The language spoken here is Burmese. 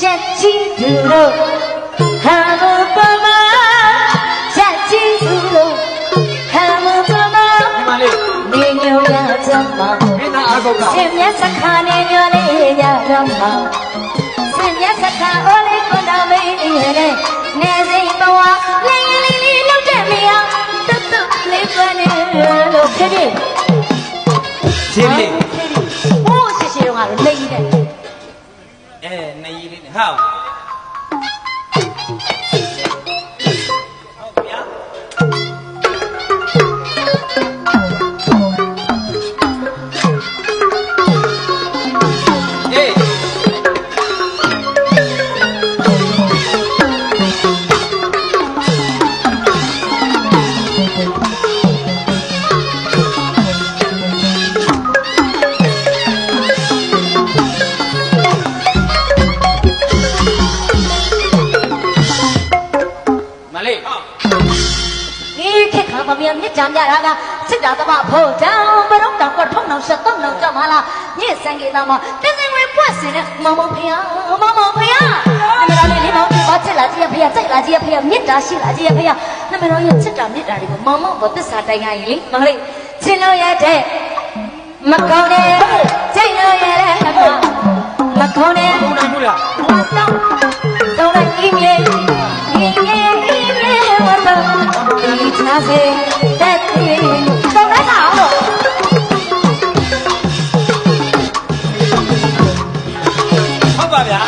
ချက်ကြီးသူတို့ဟာမပမာချက်ကြီးသူတို့ဟာမပမာဒီမလေးနေညိုရကြမှာ မင်းသားအားကောက်က ရှင်မြတ်စခါနေညိုလေးရကြမှာရှင်မြတ်စခါအိုးလေးကိုတော်မေးရဲ့နေစိမ်ဘဝလေးလေးလောက်တဲ့မြေအောင်တွတ်တွတ်လေးကွနေလို့ဖြစ်ဖြစ် ရှင်းလေး ဟိုးရှိရှိတော့ကတော့နေကြီးတဲ့ နေကြီးလေးနဲ့ဟာဟုတ်ဗျာအေးမလေး ဒီခေတ်ခါမမြင်မြစ်ကြံကြတာကစစ်တာတမဖို့တောင်ဘရုံတောင်ကထုံအောင်ဆက်တော့တော့ကြမှာလားညစ်ဆိုင်ကြီးသားမတင်းစင်ဝင်ပွက်စင်တဲ့မောင်မောင်ဖျားမောင်မောင်ဖျားနမတော်လေးလေးမောင်ဘာချက်လာကြီးဖျားစိတ်လာကြီးဖျားမြစ်တာရှိလာကြီးဖျားနမတော်ရဲ့စစ်တာမြစ်တာတွေကိုမောင်မောင်ဘောသစ္စာတိုင်ရရင်လေမလေးချင်းလို့ရတဲ့မကောင်းတဲ့ချိန်လို့ရတဲ့မကောင်းတဲ့ ဟုတ်လားဟုတ်လား တော့လည်းအင်းရဲ့ဝတ်တော့ဒီချာစေတဲ့တော့လည်းအောင်တော့ ဟုတ်ပါဗျာ